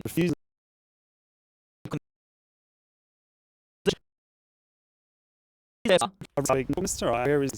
refusing Mr. Where is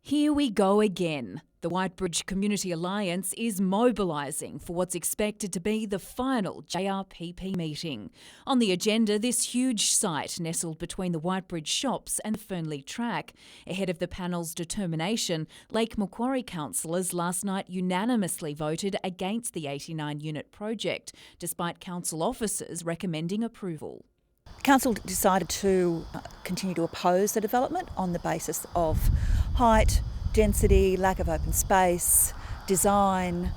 Here we go again. The Whitebridge Community Alliance is mobilising for what's expected to be the final JRPP meeting. On the agenda, this huge site nestled between the Whitebridge shops and the Fernley track. Ahead of the panel's determination, Lake Macquarie councillors last night unanimously voted against the 89-unit project, despite council officers recommending approval. Council decided to continue to oppose the development on the basis of height, density, lack of open space, design.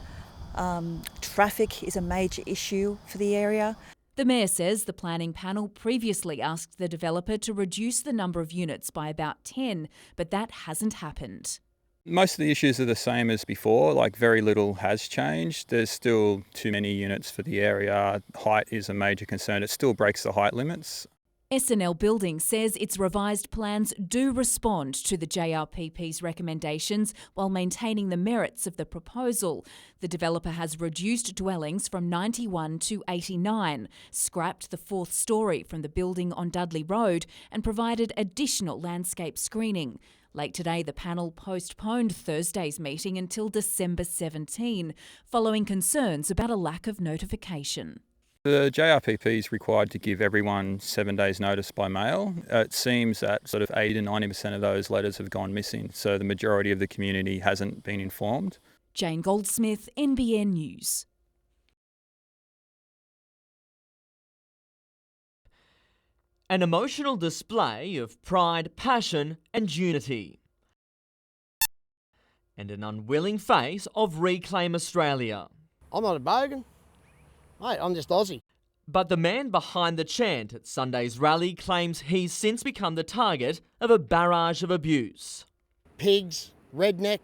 Traffic is a major issue for the area. The Mayor says the planning panel previously asked the developer to reduce the number of units by about 10, but that hasn't happened. Most of the issues are the same as before, like very little has changed. There's still too many units for the area. Height is a major concern. It still breaks the height limits. SNL Building says its revised plans do respond to the JRPP's recommendations while maintaining the merits of the proposal. The developer has reduced dwellings from 91 to 89, scrapped the fourth storey from the building on Dudley Road and provided additional landscape screening. Late today, the panel postponed Thursday's meeting until December 17, following concerns about a lack of notification. The JRPP is required to give everyone 7 days notice by mail. It seems that sort of 80 to 90% of those letters have gone missing, so the majority of the community hasn't been informed. Jane Goldsmith, NBN News. An emotional display of pride, passion and unity. And an unwilling face of Reclaim Australia. I'm not a bogan. Mate, I'm just Aussie. But the man behind the chant at Sunday's rally claims he's since become the target of a barrage of abuse. Pigs, redneck.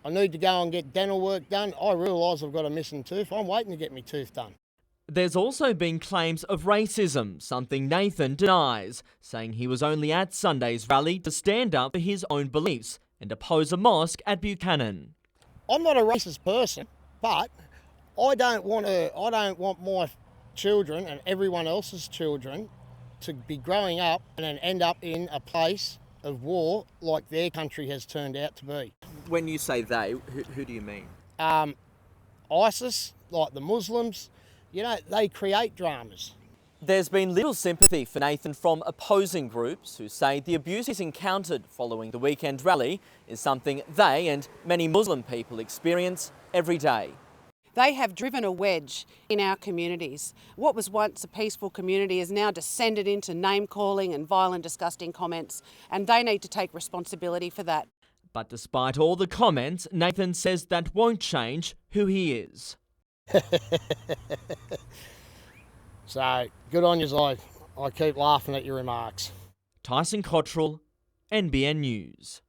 I need to go and get dental work done. I realise I've got a missing tooth. I'm waiting to get my tooth done. There's also been claims of racism, something Nathan denies, saying he was only at Sunday's rally to stand up for his own beliefs and oppose a mosque at Buchanan. I'm not a racist person, but I don't want my children and everyone else's children to be growing up and then end up in a place of war like their country has turned out to be. When you say they, who do you mean? ISIS, like the Muslims, they create dramas. There's been little sympathy for Nathan from opposing groups who say the abuse he's encountered following the weekend rally is something they and many Muslim people experience every day. They have driven a wedge in our communities. What was once a peaceful community has now descended into name-calling and violent, disgusting comments, and they need to take responsibility for that. But despite all the comments, Nathan says that won't change who he is. So, good on you, I keep laughing at your remarks. Tyson Cottrell, NBN News.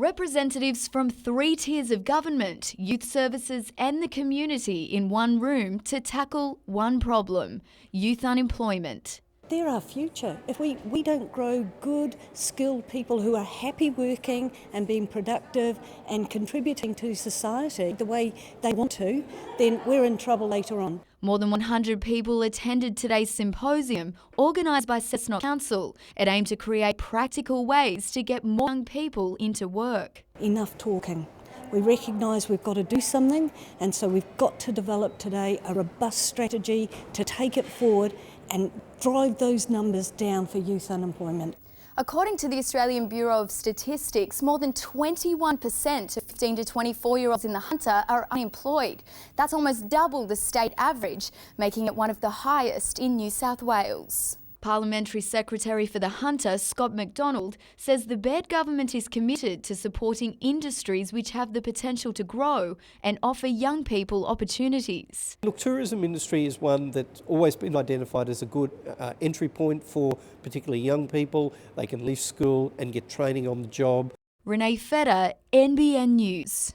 Representatives from 3 tiers of government, youth services and the community in one room to tackle one problem: youth unemployment. They're our future. If we don't grow good, skilled people who are happy working and being productive and contributing to society the way they want to, then we're in trouble later on. More than 100 people attended today's symposium, organised by Cessnock Council. It aimed to create practical ways to get more young people into work. Enough talking. We recognise we've got to do something, and so we've got to develop today a robust strategy to take it forward and drive those numbers down for youth unemployment. According to the Australian Bureau of Statistics, more than 21% of 15 to 24-year-olds in the Hunter are unemployed. That's almost double the state average, making it one of the highest in New South Wales. Parliamentary Secretary for the Hunter, Scott McDonald, says the Baird government is committed to supporting industries which have the potential to grow and offer young people opportunities. Look, tourism industry is one that's always been identified as a good entry point for particularly young people. They can leave school and get training on the job. Renee Feder, NBN News.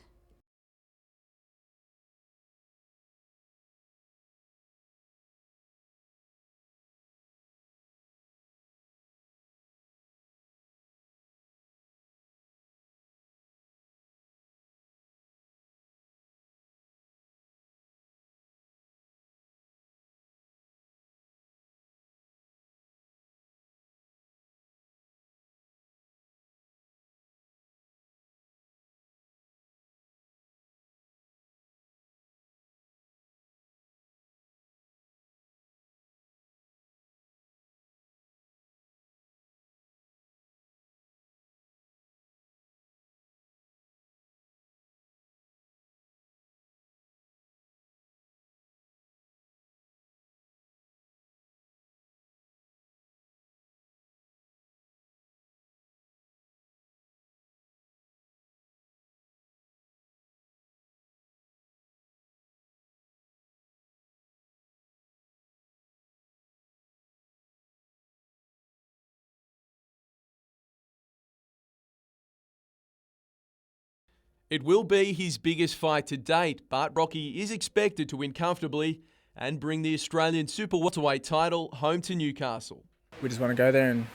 It will be his biggest fight to date, but Rocky is expected to win comfortably and bring the Australian super welterweight title home to Newcastle. We just want to go there and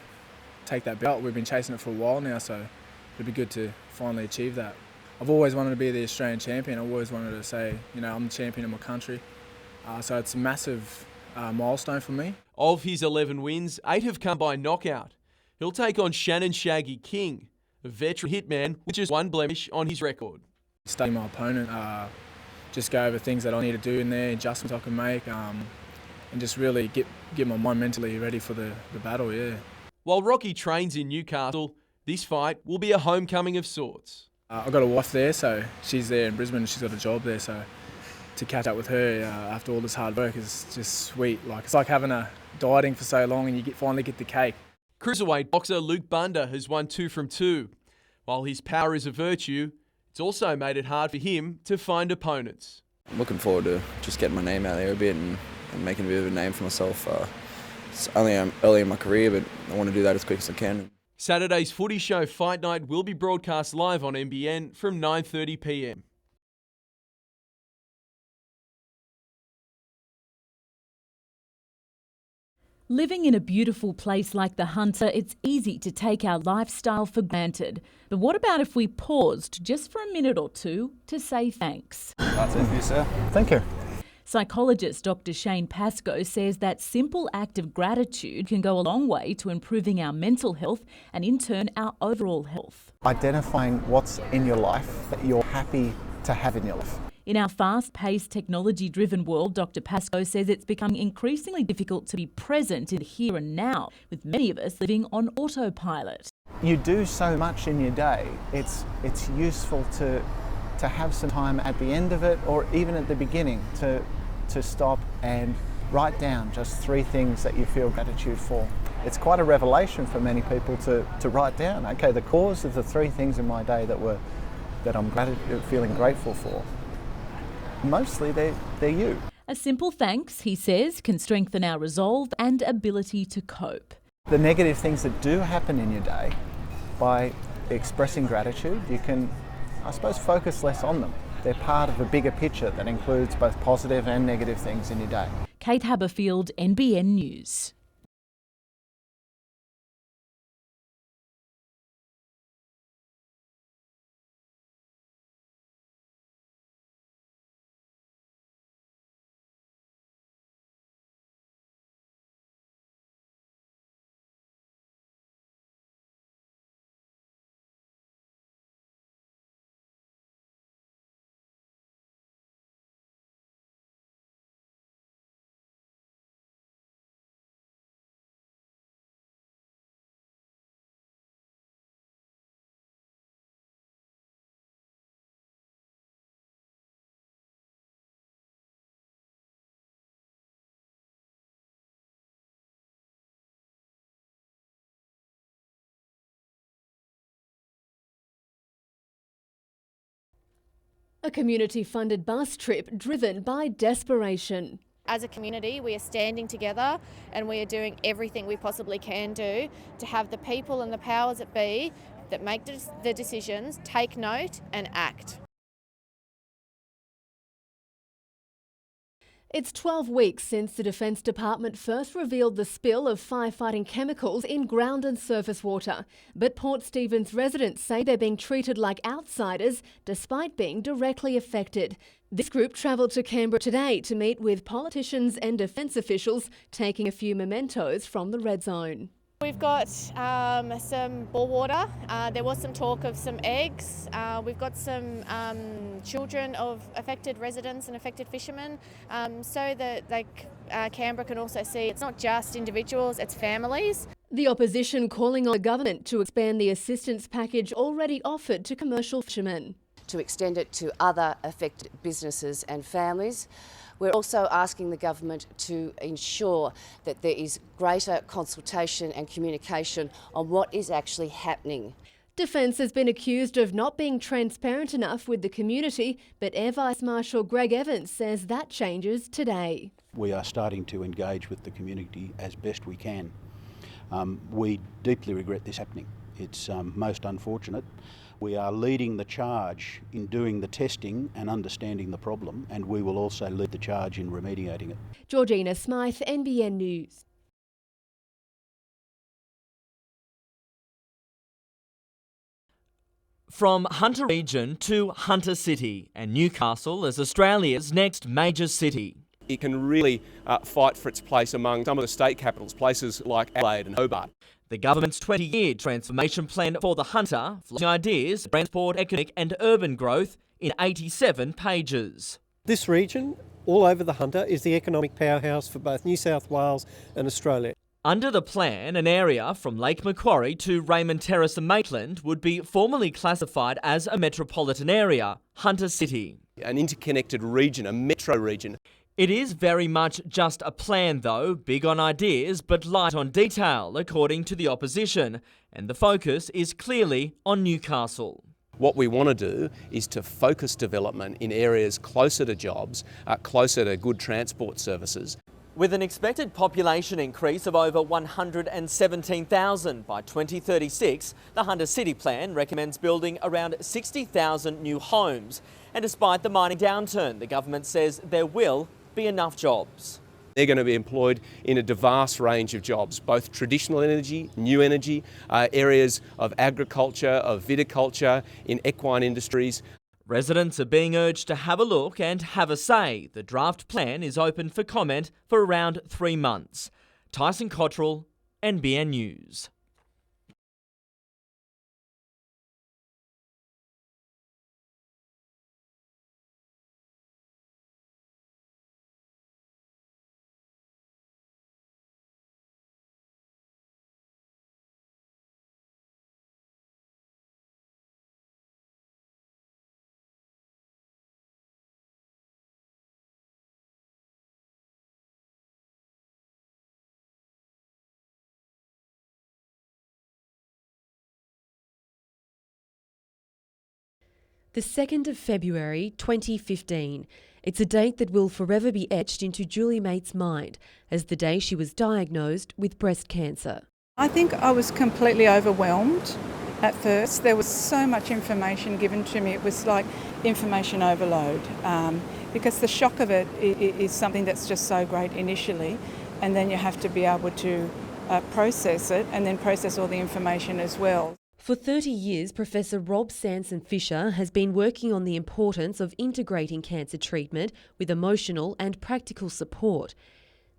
take that belt. We've been chasing it for a while now, so it'd be good to finally achieve that. I've always wanted to be the Australian champion. I've always wanted to say, you know, I'm the champion of my country. So it's a massive milestone for me. Of his 11 wins, 8 have come by knockout. He'll take on Shannon Shaggy King, a veteran hitman with just 1 blemish on his record. Study my opponent, just go over things that I need to do in there, adjustments I can make, and just really get my mind mentally ready for the battle, yeah. While Rocky trains in Newcastle, this fight will be a homecoming of sorts. I've got a wife there, so she's there in Brisbane and she's got a job there, so to catch up with her after all this hard work is just sweet. It's like having a dieting for so long and you finally get the cake. Cruiserweight boxer Luke Bunda has won 2 from 2. While his power is a virtue, it's also made it hard for him to find opponents. I'm looking forward to just getting my name out there a bit and making a bit of a name for myself. It's only early in my career, but I want to do that as quick as I can. Saturday's Footy Show Fight Night will be broadcast live on NBN from 9:30 p.m. Living in a beautiful place like the Hunter, it's easy to take our lifestyle for granted. But what about if we paused just for a minute or two to say thanks? That's it for you, sir. Thank you. Psychologist Dr. Shane Pascoe says that simple act of gratitude can go a long way to improving our mental health and in turn our overall health. Identifying what's in your life that you're happy to have in your life. In our fast-paced, technology-driven world, Dr. Pascoe says it's becoming increasingly difficult to be present in the here and now, with many of us living on autopilot. You do so much in your day. It's useful to have some time at the end of it or even at the beginning to stop and write down just 3 things that you feel gratitude for. It's quite a revelation for many people to write down, okay, the cause of the 3 things in my day that I'm feeling grateful for. Mostly they're you. A simple thanks, he says, can strengthen our resolve and ability to cope. The negative things that do happen in your day, by expressing gratitude, you can, I suppose, focus less on them. They're part of a bigger picture that includes both positive and negative things in your day. Kate Haberfield, NBN News. A community-funded bus trip driven by desperation. As a community, we are standing together and we are doing everything we possibly can do to have the people and the powers that be that make the decisions take note and act. It's 12 weeks since the Defence Department first revealed the spill of firefighting chemicals in ground and surface water. But Port Stephens residents say they're being treated like outsiders despite being directly affected. This group travelled to Canberra today to meet with politicians and defence officials, taking a few mementos from the red zone. We've got some bore water, there was some talk of some eggs, we've got some children of affected residents and affected fishermen, so that Canberra can also see it's not just individuals, it's families. The opposition calling on the government to expand the assistance package already offered to commercial fishermen. To extend it to other affected businesses and families. We're also asking the government to ensure that there is greater consultation and communication on what is actually happening. Defence has been accused of not being transparent enough with the community, but Air Vice Marshal Greg Evans says that changes today. We are starting to engage with the community as best we can. We deeply regret this happening. It's most unfortunate. We are leading the charge in doing the testing and understanding the problem, and we will also lead the charge in remediating it. Georgina Smythe, NBN News. From Hunter Region to Hunter City, and Newcastle as Australia's next major city. It can really fight for its place among some of the state capitals, places like Adelaide and Hobart. The government's 20-year transformation plan for the Hunter, fleshing ideas, transport, economic and urban growth in 87 pages. This region, all over the Hunter, is the economic powerhouse for both New South Wales and Australia. Under the plan, an area from Lake Macquarie to Raymond Terrace and Maitland would be formally classified as a metropolitan area, Hunter City. An interconnected region, a metro region. It is very much just a plan though, big on ideas but light on detail, according to the opposition, and the focus is clearly on Newcastle. What we want to do is to focus development in areas closer to jobs, closer to good transport services. With an expected population increase of over 117,000 by 2036, the Hunter City Plan recommends building around 60,000 new homes. And despite the mining downturn, the government says there will be enough jobs. They're going to be employed in a diverse range of jobs, both traditional energy, new energy, areas of agriculture, of viticulture, in equine industries. Residents are being urged to have a look and have a say. The draft plan is open for comment for around 3 months. Tyson Cottrell, NBN News. The 2nd of February 2015. It's a date that will forever be etched into Julie Mate's mind as the day she was diagnosed with breast cancer. I think I was completely overwhelmed At first, there was so much information given to me, it was like information overload, because the shock of it is something that's just so great initially, and then you have to be able to process it and then process all the information as well. For 30 years, Professor Rob Sanson-Fisher has been working on the importance of integrating cancer treatment with emotional and practical support.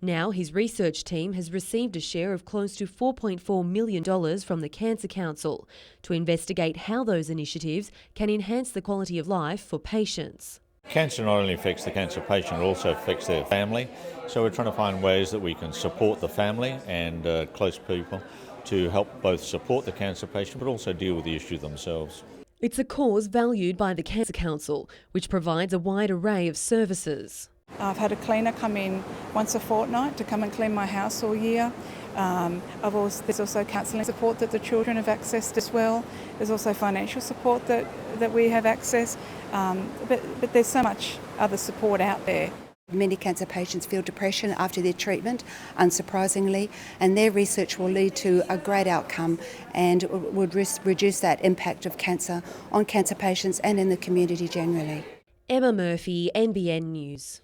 Now his research team has received a share of close to $4.4 million from the Cancer Council to investigate how those initiatives can enhance the quality of life for patients. Cancer not only affects the cancer patient, it also affects their family. So we're trying to find ways that we can support the family and close people to help both support the cancer patient but also deal with the issue themselves. It's a cause valued by the Cancer Council, which provides a wide array of services. I've had a cleaner come in once a fortnight to come and clean my house all year. There's also counselling support that the children have accessed as well. There's also financial support that we have access, but there's so much other support out there. Many cancer patients feel depression after their treatment, unsurprisingly, and their research will lead to a great outcome and would reduce that impact of cancer on cancer patients and in the community generally. Emma Murphy, NBN News.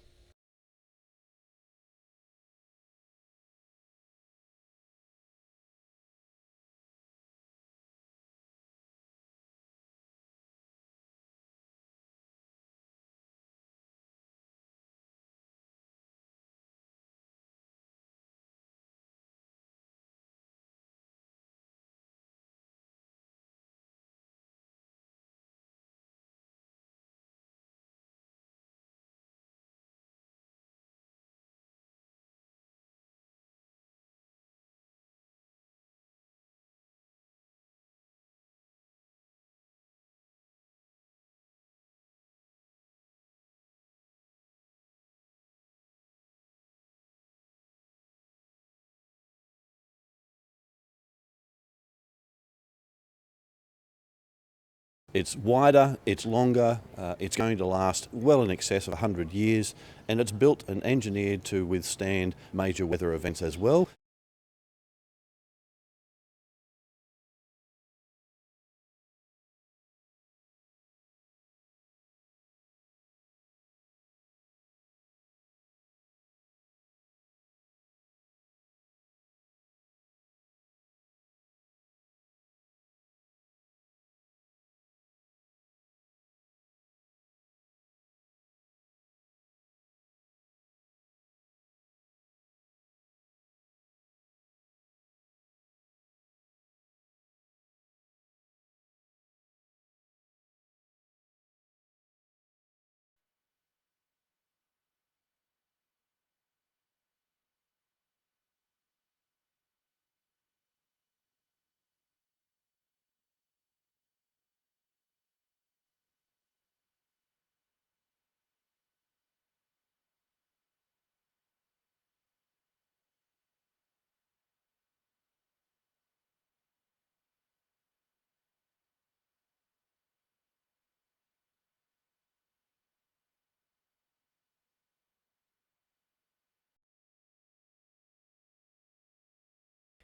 It's wider, it's longer, it's going to last well in excess of 100 years, and it's built and engineered to withstand major weather events as well.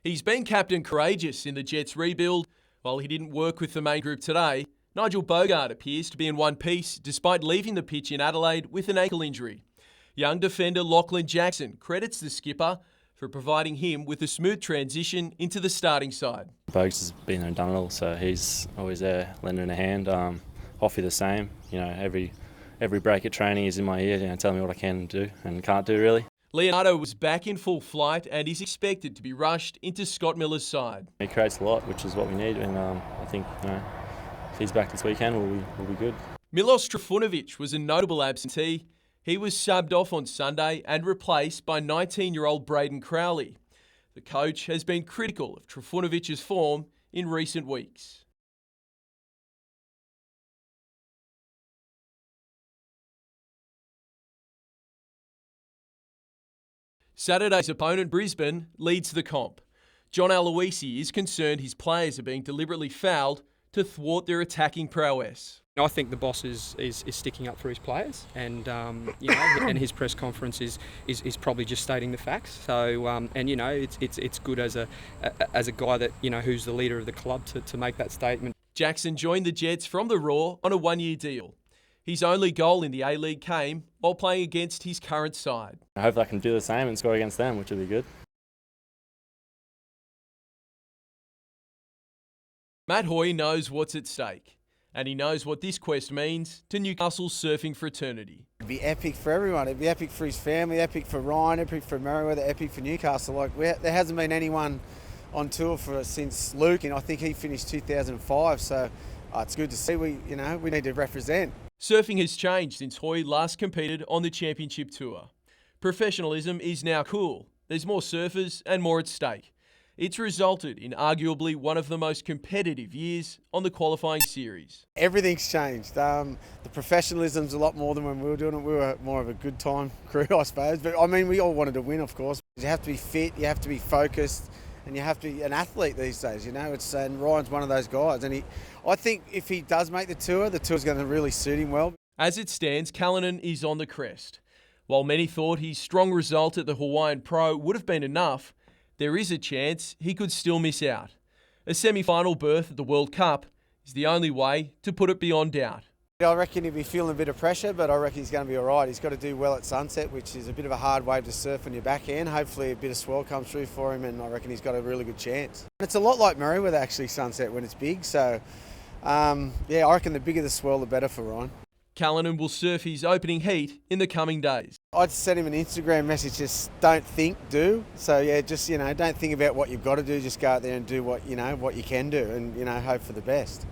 He's been captain courageous in the Jets rebuild. While he didn't work with the main group today, Nigel Bogart appears to be in one piece despite leaving the pitch in Adelaide with an ankle injury. Young defender Lachlan Jackson credits the skipper for providing him with a smooth transition into the starting side. Bogs has been there and done it all, so he's always there lending a hand. Hoffy the same. You know, every break at training is in my ear, telling me what I can do and can't do really. Leonardo was back in full flight and is expected to be rushed into Scott Miller's side. He creates a lot, which is what we need, and I think if he's back this weekend, we'll be good. Milos Trifunovic was a notable absentee. He was subbed off on Sunday and replaced by 19-year-old Braden Crowley. The coach has been critical of Trifunovic's form in recent weeks. Saturday's opponent, Brisbane, leads the comp. John Aloisi is concerned his players are being deliberately fouled to thwart their attacking prowess. I think the boss is sticking up for his players, and and his press conference is probably just stating the facts. So it's good as a guy that who's the leader of the club to make that statement. Jackson joined the Jets from the Raw on a 1-year deal. His only goal in the A-League came while playing against his current side. I hope I can do the same and score against them, which would be good. Matt Hoy knows what's at stake, and he knows what this quest means to Newcastle's surfing fraternity. It'd be epic for everyone. It'd be epic for his family, epic for Ryan, epic for Merriweather, epic for Newcastle. There hasn't been anyone on tour since Luke, and I think he finished 2005. So it's good to see. We need to represent. Surfing has changed since Hoy last competed on the championship tour. Professionalism is now cool. There's more surfers and more at stake. It's resulted in arguably one of the most competitive years on the qualifying series. Everything's changed. The professionalism's a lot more than when we were doing it. We were more of a good time crew, I suppose. But I mean, we all wanted to win, of course. You have to be fit, you have to be focused, and you have to be an athlete these days, and Ryan's one of those guys. And I think if he does make the tour's going to really suit him well. As it stands, Callanan is on the crest. While many thought his strong result at the Hawaiian Pro would have been enough, there is a chance he could still miss out. A semi-final berth at the World Cup is the only way to put it beyond doubt. I reckon he'll be feeling a bit of pressure, but I reckon he's going to be all right. He's got to do well at Sunset, which is a bit of a hard wave to surf on your backhand. Hopefully a bit of swell comes through for him, and I reckon he's got a really good chance. It's a lot like Merriweather, actually, Sunset, when it's big. So, I reckon the bigger the swell, the better for Ryan. Callanan will surf his opening heat in the coming days. I'd send him an Instagram message, just don't think, do. So don't think about what you've got to do, just go out there and do what you can do, and hope for the best.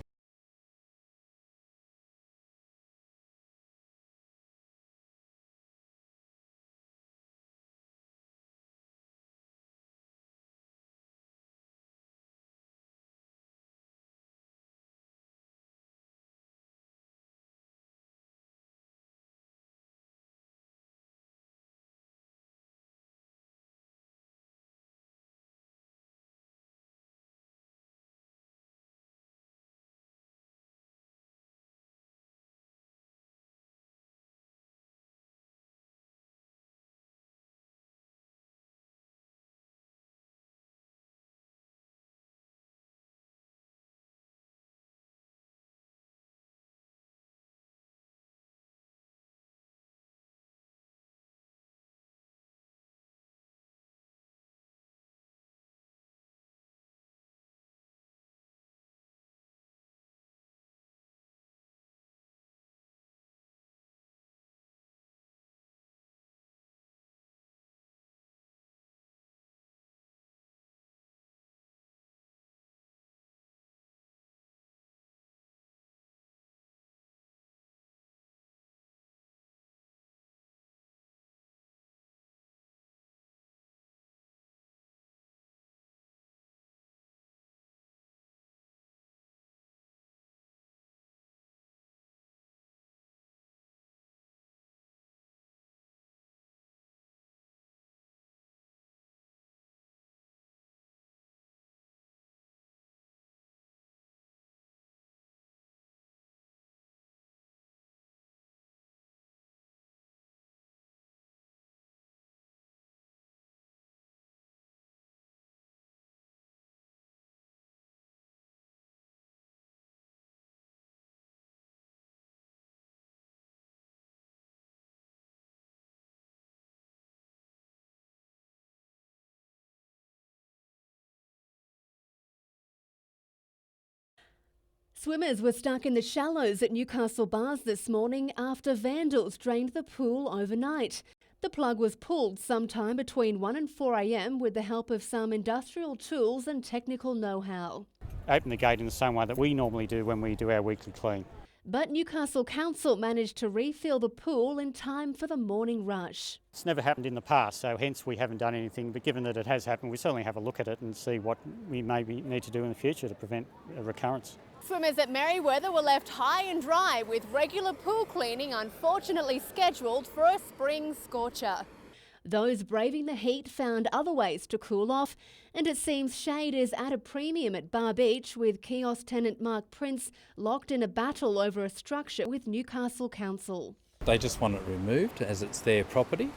Swimmers were stuck in the shallows at Newcastle Bars this morning after vandals drained the pool overnight. The plug was pulled sometime between 1 and 4 a.m. with the help of some industrial tools and technical know-how. Open the gate in the same way that we normally do when we do our weekly clean. But Newcastle Council managed to refill the pool in time for the morning rush. It's never happened in the past, so hence we haven't done anything. But given that it has happened, we certainly have a look at it and see what we maybe need to do in the future to prevent a recurrence. Swimmers at Merriweather were left high and dry, with regular pool cleaning unfortunately scheduled for a spring scorcher. Those braving the heat found other ways to cool off, and it seems shade is at a premium at Bar Beach, with kiosk tenant Mark Prince locked in a battle over a structure with Newcastle Council. They just want it removed as it's their property.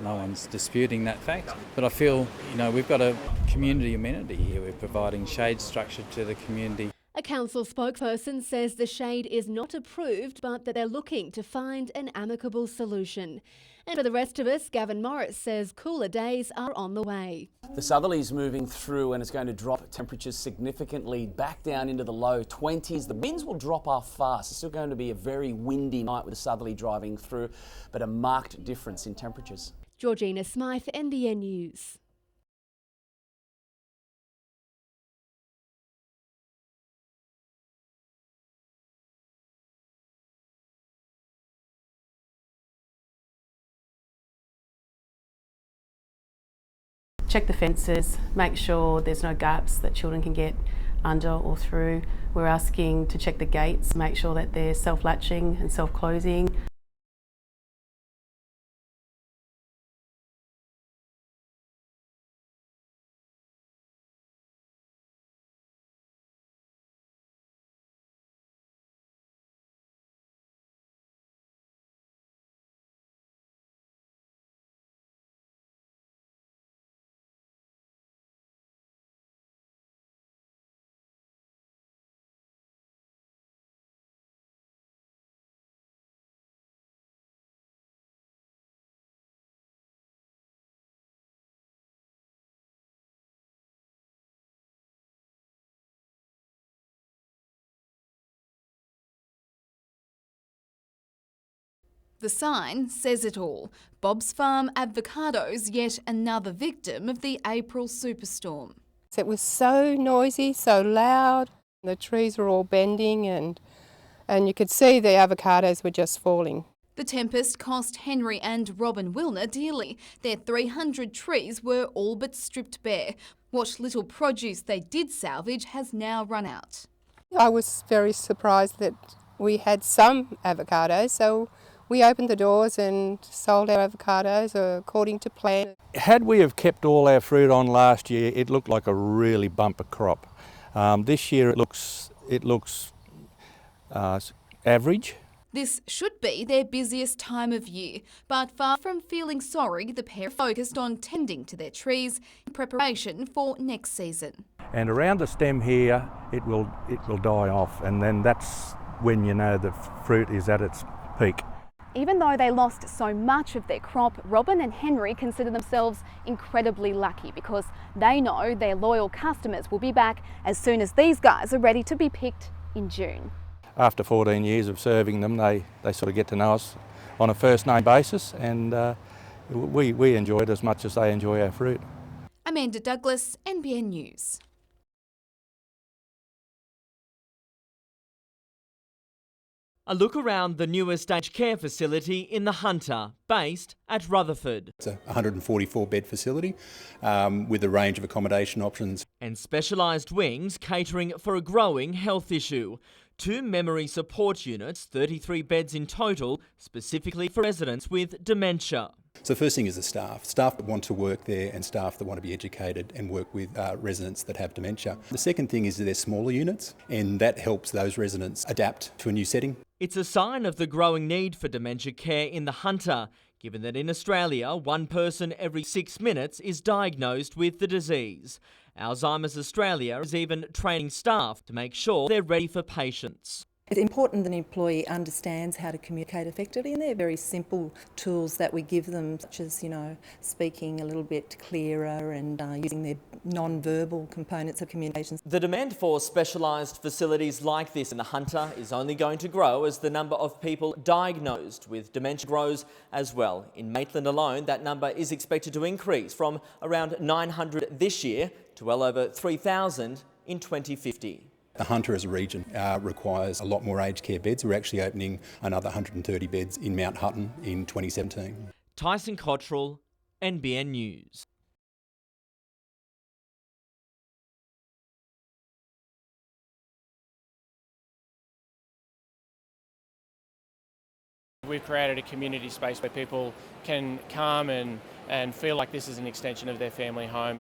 No one's disputing that fact. But I feel, we've got a community amenity here. We're providing shade structure to the community. A council spokesperson says the shade is not approved, but that they're looking to find an amicable solution. And for the rest of us, Gavin Morris says cooler days are on the way. The southerly's moving through and it's going to drop temperatures significantly back down into the low 20s. The winds will drop off fast. It's still going to be a very windy night with the southerly driving through, but a marked difference in temperatures. Georgina Smythe, NBN News. Check the fences, make sure there's no gaps that children can get under or through. We're asking to check the gates, make sure that they're self-latching and self-closing. The sign says it all. Bob's Farm Avocados, yet another victim of the April superstorm. It was so noisy, so loud. The trees were all bending and you could see the avocados were just falling. The tempest cost Henry and Robin Wilner dearly. Their 300 trees were all but stripped bare. What little produce they did salvage has now run out. I was very surprised that we had some avocados, so we opened the doors and sold our avocados according to plan. Had we have kept all our fruit on last year, it looked like a really bumper crop. This year it looks average. This should be their busiest time of year, but far from feeling sorry, the pair focused on tending to their trees in preparation for next season. And around the stem here, it will die off, and then that's when you know the fruit is at its peak. Even though they lost so much of their crop, Robin and Henry consider themselves incredibly lucky because they know their loyal customers will be back as soon as these guys are ready to be picked in June. After 14 years of serving them, they sort of get to know us on a first name basis, and we enjoy it as much as they enjoy our fruit. Amanda Douglas, NBN News. A look around the newest aged care facility in the Hunter, based at Rutherford. It's a 144-bed facility with a range of accommodation options. And specialised wings catering for a growing health issue. 2 memory support units, 33 beds in total, specifically for residents with dementia. So the first thing is the staff that want to work there and staff that want to be educated and work with residents that have dementia. The second thing is that they're smaller units, and that helps those residents adapt to a new setting. It's a sign of the growing need for dementia care in the Hunter, given that in Australia, 1 person every 6 minutes is diagnosed with the disease. Alzheimer's Australia is even training staff to make sure they're ready for patients. It's important that an employee understands how to communicate effectively, and they're very simple tools that we give them, such as, speaking a little bit clearer and using their non-verbal components of communication. The demand for specialised facilities like this in the Hunter is only going to grow as the number of people diagnosed with dementia grows as well. In Maitland alone, that number is expected to increase from around 900 this year to well over 3,000 in 2050. The Hunter as a region requires a lot more aged care beds. We're actually opening another 130 beds in Mount Hutton in 2017. Tyson Cottrell, NBN News. We've created a community space where people can come and and feel like this is an extension of their family home.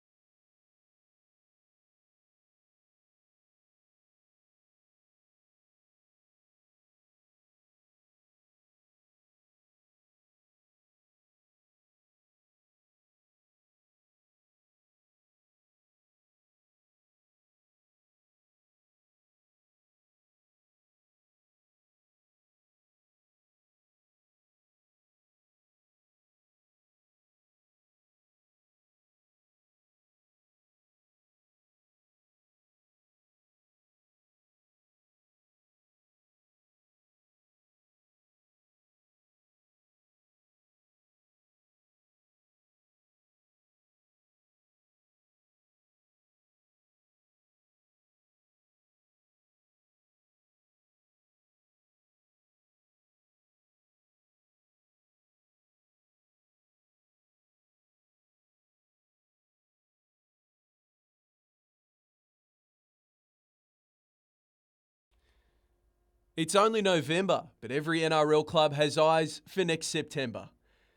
It's only November, but every NRL club has eyes for next September.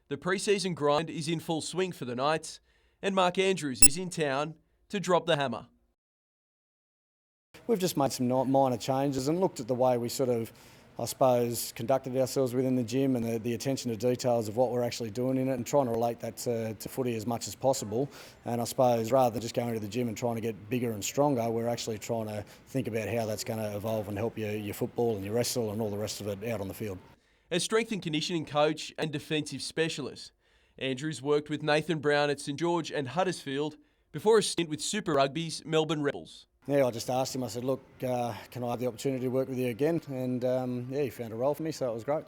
The pre-season grind is in full swing for the Knights, and Mark Andrews is in town to drop the hammer. We've just made some minor changes and looked at the way we sort of, I suppose, conducted ourselves within the gym and the attention to details of what we're actually doing in it and trying to relate that to footy as much as possible. And I suppose rather than just going to the gym and trying to get bigger and stronger, we're actually trying to think about how that's going to evolve and help your football and your wrestle and all the rest of it out on the field. As strength and conditioning coach and defensive specialist, Andrews worked with Nathan Brown at St George and Huddersfield before a stint with Super Rugby's Melbourne Rebels. Yeah, I just asked him, I said, look, can I have the opportunity to work with you again? And yeah, he found a role for me, so it was great.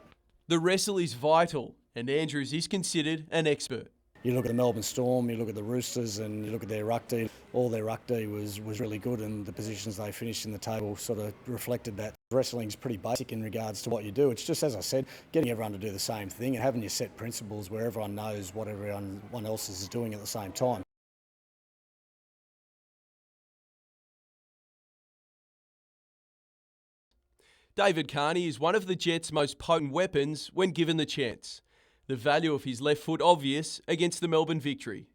The wrestle is vital, and Andrews is considered an expert. You look at the Melbourne Storm, you look at the Roosters, and you look at their rugby. All their rugby was really good, and the positions they finished in the table sort of reflected that. Wrestling's pretty basic in regards to what you do. It's just, as I said, getting everyone to do the same thing and having your set principles where everyone knows what everyone else is doing at the same time. David Carney is one of the Jets' most potent weapons when given the chance. The value of his left foot obvious against the Melbourne Victory.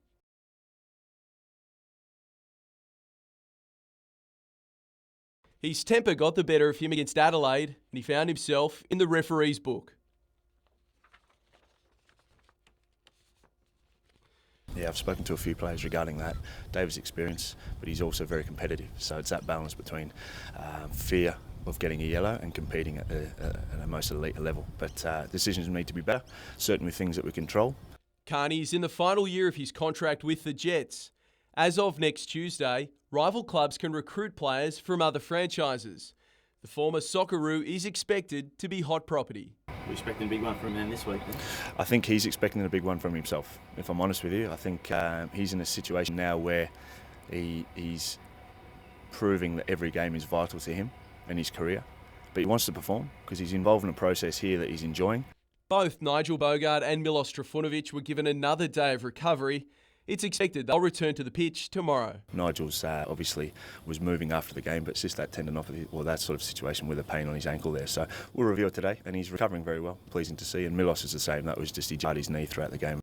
His temper got the better of him against Adelaide, and he found himself in the referee's book. Yeah, I've spoken to a few players regarding that. David's experience, but he's also very competitive. So it's that balance between fear of getting a yellow and competing at a most elite level. But decisions need to be better, certainly things that we control. Carney is in the final year of his contract with the Jets. As of next Tuesday, rival clubs can recruit players from other franchises. The former Socceroo is expected to be hot property. We're expecting a big one from him this week then? I think he's expecting a big one from himself, if I'm honest with you. I think he's in a situation now where he's proving that every game is vital to him and his career, but he wants to perform because he's involved in a process here that he's enjoying. Both Nigel Bogard and Milos Trifunovic were given another day of recovery. It's expected they'll return to the pitch tomorrow. Nigel's obviously was moving after the game, but it's just that tendinopathy or that sort of situation with a pain on his ankle there. So we'll review it today, and he's recovering very well. Pleasing to see. And Milos is the same. That was just he jarred his knee throughout the game.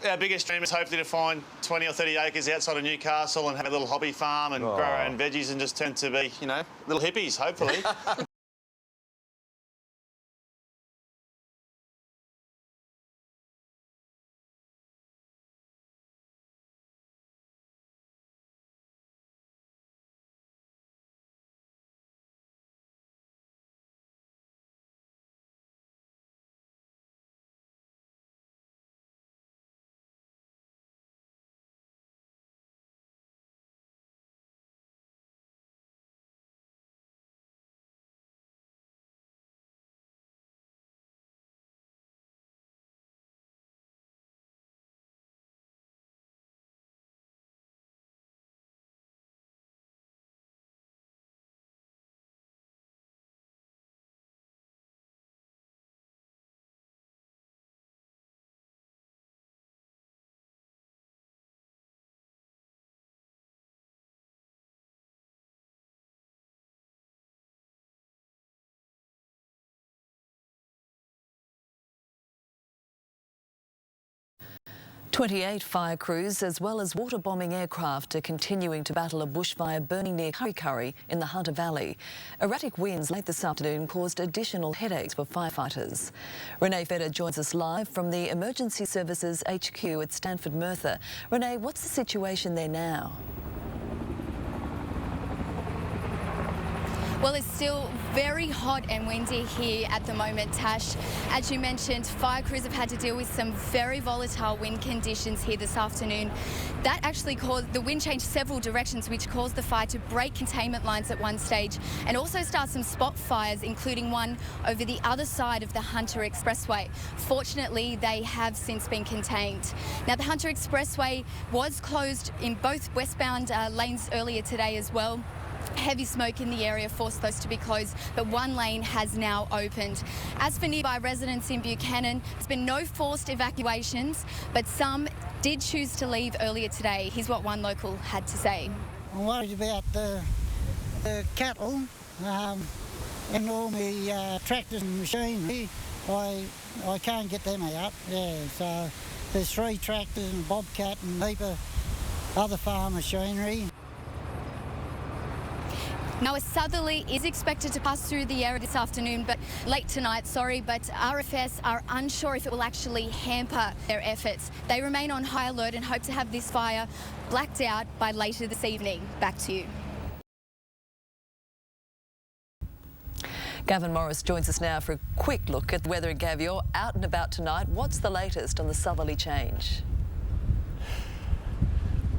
Our biggest dream is hopefully to find 20 or 30 acres outside of Newcastle and have a little hobby farm and grow our own veggies and just turn to be, you know, little hippies, hopefully. 28 fire crews as well as water bombing aircraft are continuing to battle a bushfire burning near Kurri Kurri in the Hunter Valley. Erratic winds late this afternoon caused additional headaches for firefighters. Renee Feder joins us live from the Emergency Services HQ at Stanford Merthyr. Renee, what's the situation there now? Well, it's still very hot and windy here at the moment, Tash. As you mentioned, fire crews have had to deal with some very volatile wind conditions here this afternoon. That actually caused the wind changed several directions, which caused the fire to break containment lines at one stage and also start some spot fires, including one over the other side of the Hunter Expressway. Fortunately, they have since been contained. Now, the Hunter Expressway was closed in both westbound lanes earlier today as well. Heavy smoke in the area forced those to be closed, but one lane has now opened. As for nearby residents in Buchanan, there's been no forced evacuations, but some did choose to leave earlier today. Here's what one local had to say. I'm worried about the cattle and all the tractors and machinery. I can't get them out. Yeah, so there's 3 tractors and a bobcat and a heap of other farm machinery. Now, a southerly is expected to pass through the area this afternoon, but late tonight, but RFS are unsure if it will actually hamper their efforts. They remain on high alert and hope to have this fire blacked out by later this evening. Back to you. Gavin Morris joins us now for a quick look at the weather. And Gav, you're out and about tonight. What's the latest on the southerly change?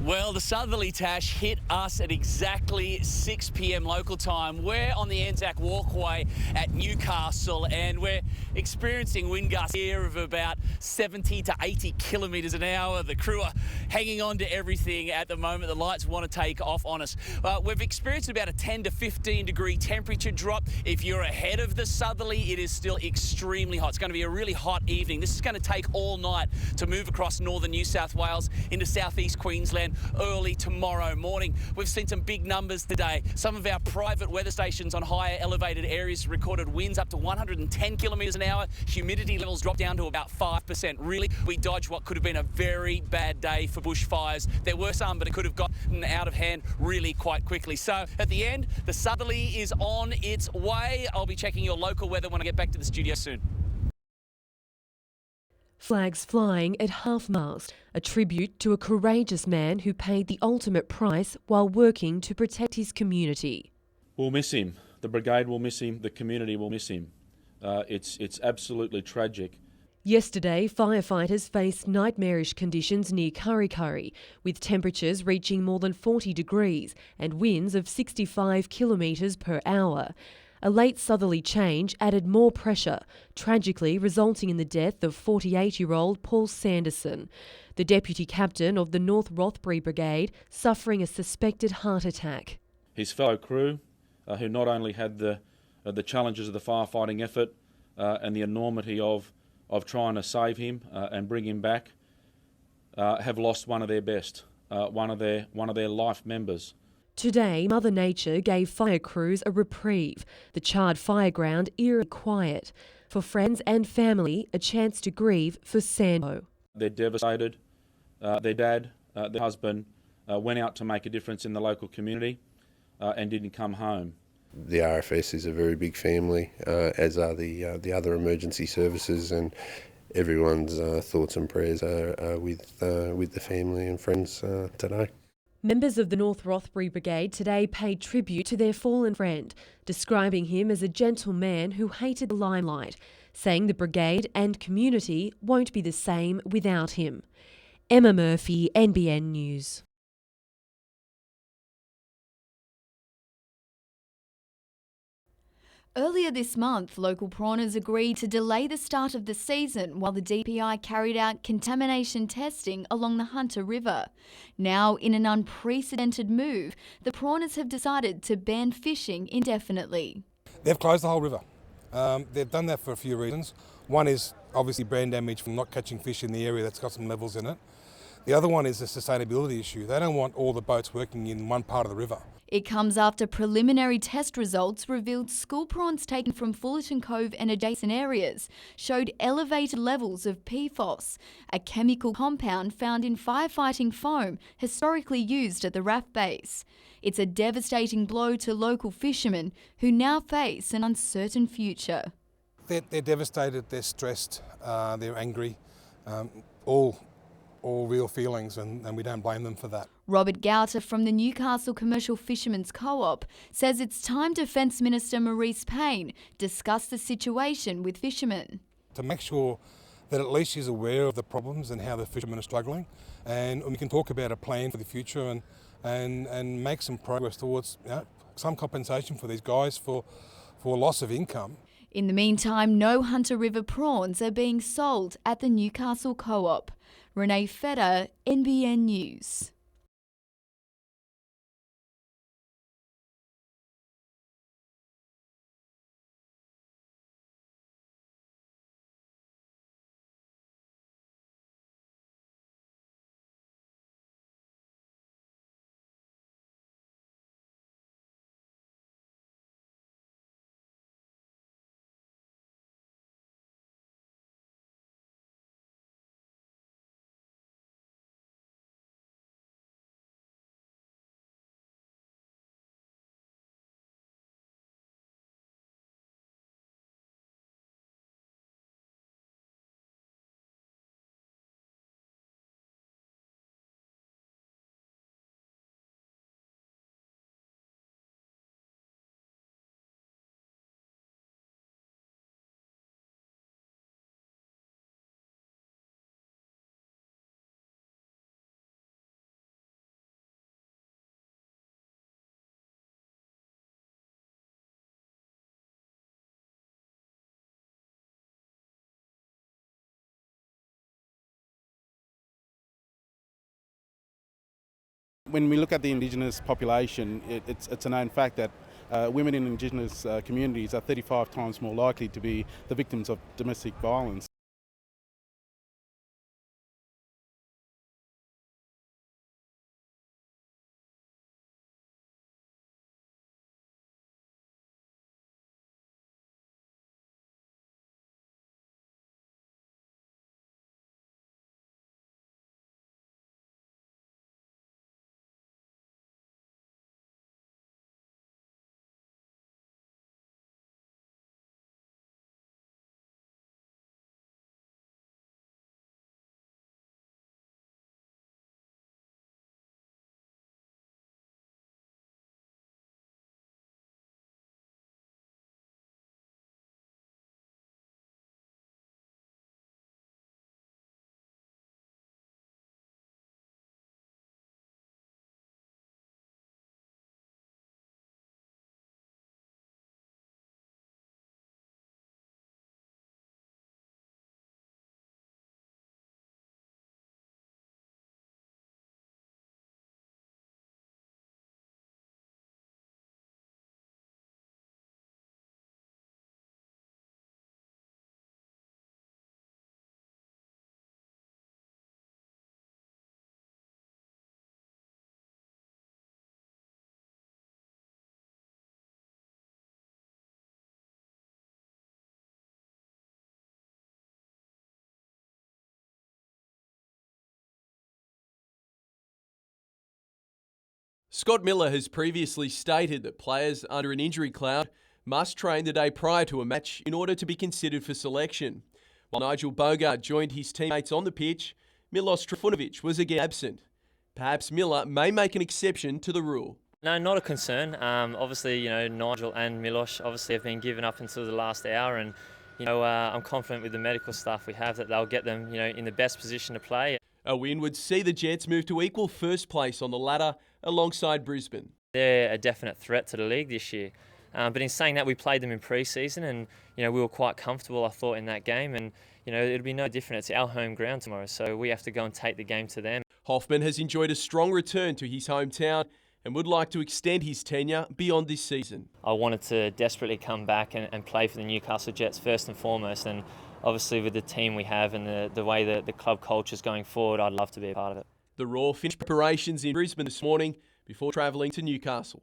Well, the southerly, Tash, hit us at exactly 6 p.m. local time. We're on the Anzac Walkway at Newcastle and we're experiencing wind gusts here of about 70 to 80 kilometres an hour. The crew are hanging on to everything at the moment. The lights want to take off on us. We've experienced about a 10 to 15 degree temperature drop. If you're ahead of the southerly, it is still extremely hot. It's going to be a really hot evening. This is going to take all night to move across northern New South Wales into southeast Queensland early tomorrow morning. We've seen some big numbers today. Some of our private weather stations on higher elevated areas recorded winds up to 110 kilometres an hour. Humidity levels dropped down to about 5%. Really, we dodged what could have been a very bad day for bushfires. There were some, but it could have gotten out of hand really quite quickly. So at the end, the southerly is on its way. I'll be checking your local weather when I get back to the studio soon. Flags flying at half-mast, a tribute to a courageous man who paid the ultimate price while working to protect his community. We'll miss him. The brigade will miss him. The community will miss him. It's absolutely tragic. Yesterday, firefighters faced nightmarish conditions near Kurri Kurri, with temperatures reaching more than 40 degrees and winds of 65 kilometres per hour. A late southerly change added more pressure, tragically resulting in the death of 48-year-old Paul Sanderson, the deputy captain of the North Rothbury Brigade, suffering a suspected heart attack. His fellow crew, who not only had the challenges of the firefighting effort and the enormity of trying to save him and bring him back, have lost one of their best, one of their life members. Today, Mother Nature gave fire crews a reprieve, the charred fireground eerily quiet. For friends and family, a chance to grieve for Sando. They're devastated. Their dad, their husband, went out to make a difference in the local community and didn't come home. The RFS is a very big family, as are the other emergency services, and everyone's thoughts and prayers are with the family and friends today. Members of the North Rothbury Brigade today paid tribute to their fallen friend, describing him as a gentle man who hated the limelight, saying the brigade and community won't be the same without him. Emma Murphy, NBN News. Earlier this month, local prawners agreed to delay the start of the season while the DPI carried out contamination testing along the Hunter River. Now, in an unprecedented move, the prawners have decided to ban fishing indefinitely. They've closed the whole river. They've done that for a few reasons. One is obviously brand damage from not catching fish in the area that's got some levels in it. The other one is the sustainability issue. They don't want all the boats working in one part of the river. It comes after preliminary test results revealed school prawns taken from Fullerton Cove and adjacent areas showed elevated levels of PFOS, a chemical compound found in firefighting foam historically used at the RAF base. It's a devastating blow to local fishermen who now face an uncertain future. They're devastated, they're stressed, they're angry, all real feelings, and we don't blame them for that. Robert Gouter from the Newcastle Commercial Fishermen's Co-op says it's time Defence Minister Maurice Payne discussed the situation with fishermen. To make sure that at least she's aware of the problems and how the fishermen are struggling, and we can talk about a plan for the future and make some progress towards some compensation for these guys for loss of income. In the meantime, no Hunter River prawns are being sold at the Newcastle Co-op. Renee Feder, NBN News. When we look at the Indigenous population, it's a known fact that women in Indigenous communities are 35 times more likely to be the victims of domestic violence. Scott Miller has previously stated that players under an injury cloud must train the day prior to a match in order to be considered for selection. While Nigel Bogart joined his teammates on the pitch, Milos Trifunovic was again absent. Perhaps Miller may make an exception to the rule. No, not a concern. Obviously, Nigel and Milos obviously have been given up until the last hour, and I'm confident with the medical staff we have that they'll get them, in the best position to play. A win would see the Jets move to equal first place on the ladder alongside Brisbane. They're a definite threat to the league this year. But in saying that, we played them in pre-season and, we were quite comfortable, I thought, in that game. And, it'll be no different. It's our home ground tomorrow, so we have to go and take the game to them. Hoffman has enjoyed a strong return to his hometown and would like to extend his tenure beyond this season. I wanted to desperately come back and play for the Newcastle Jets first and foremost. And obviously with the team we have and the way that the club culture is going forward, I'd love to be a part of it. The Roar finished preparations in Brisbane this morning before travelling to Newcastle.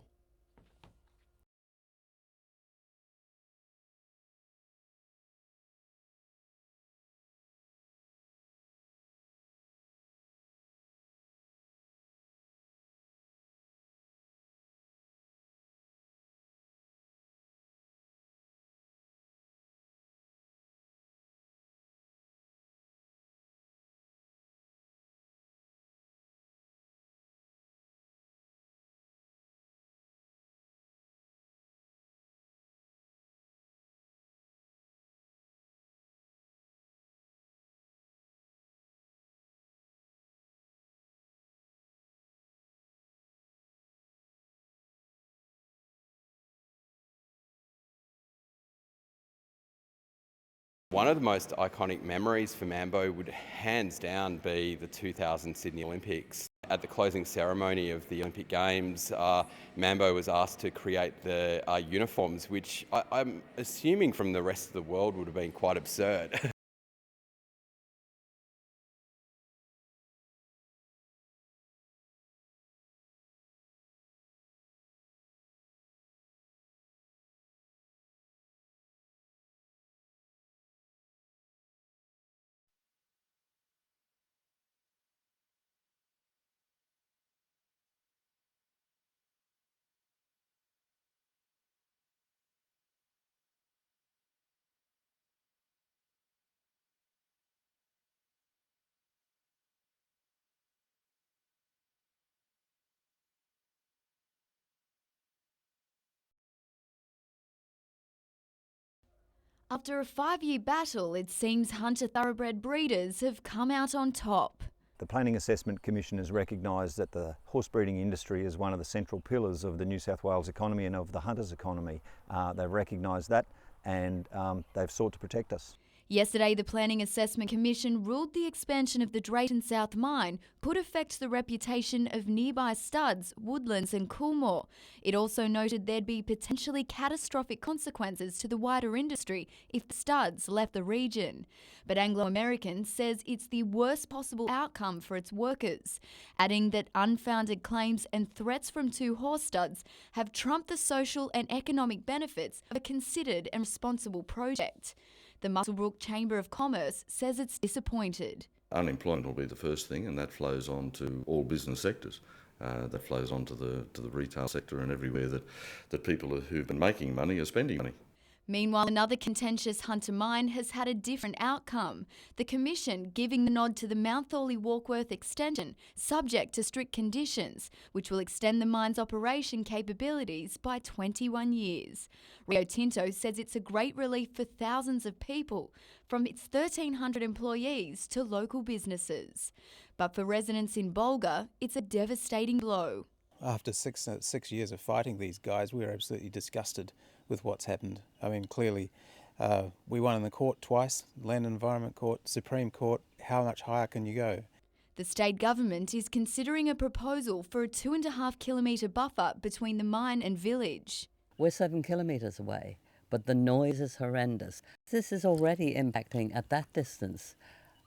One of the most iconic memories for Mambo would hands down be the 2000 Sydney Olympics. At the closing ceremony of the Olympic Games, Mambo was asked to create the uniforms, which I'm assuming from the rest of the world would have been quite absurd. After a 5-year battle, it seems Hunter thoroughbred breeders have come out on top. The Planning Assessment Commission has recognised that the horse breeding industry is one of the central pillars of the New South Wales economy and of the hunters' economy. They've recognised that and they've sought to protect us. Yesterday, the Planning Assessment Commission ruled the expansion of the Drayton South Mine could affect the reputation of nearby studs, Woodlands and Coolmore. It also noted there'd be potentially catastrophic consequences to the wider industry if the studs left the region. But Anglo American says it's the worst possible outcome for its workers, adding that unfounded claims and threats from 2 horse studs have trumped the social and economic benefits of a considered and responsible project. The Muswellbrook Chamber of Commerce says it's disappointed. Unemployment will be the first thing, and that flows on to all business sectors. That flows on to the retail sector and everywhere that people who've been making money are spending money. Meanwhile, another contentious Hunter mine has had a different outcome. The Commission giving the nod to the Mount Thorley Warkworth extension, subject to strict conditions, which will extend the mine's operation capabilities by 21 years. Rio Tinto says it's a great relief for thousands of people, from its 1,300 employees to local businesses. But for residents in Bulga, it's a devastating blow. After six years of fighting these guys, we were absolutely disgusted with what's happened. I mean, clearly, we won in the court twice, Land and Environment Court, Supreme Court. How much higher can you go? The state government is considering a proposal for a 2.5 kilometre buffer between the mine and village. We're 7 kilometres away, but the noise is horrendous. This is already impacting at that distance.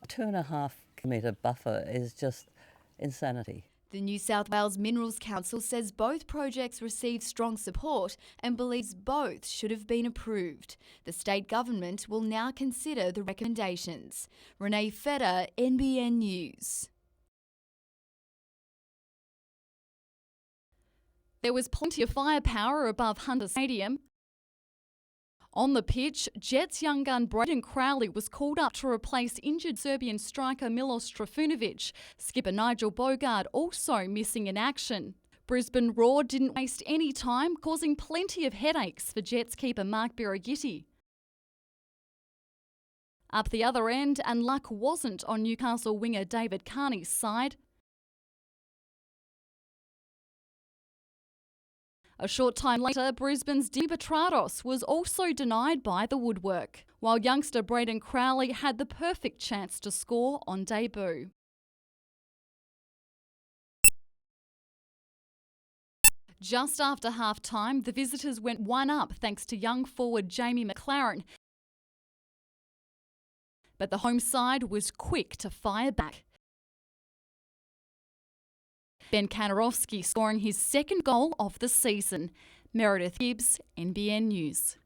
A 2.5 kilometre buffer is just insanity. The New South Wales Minerals Council says both projects received strong support and believes both should have been approved. The state government will now consider the recommendations. Renee Feder, NBN News. There was plenty of firepower above Hunter Stadium. On the pitch, Jets young gun Braden Crowley was called up to replace injured Serbian striker Milos Trifunovic. Skipper Nigel Bogard also missing in action. Brisbane Roar didn't waste any time, causing plenty of headaches for Jets keeper Mark Birighitti. Up the other end, and luck wasn't on Newcastle winger David Carney's side. A short time later, Brisbane's Dini Petratos was also denied by the woodwork, while youngster Braden Crowley had the perfect chance to score on debut. Just after half-time, the visitors went 1 up thanks to young forward Jamie McLaren, but the home side was quick to fire back. Ben Kanarowski scoring his second goal of the season. Meredith Gibbs, NBN News.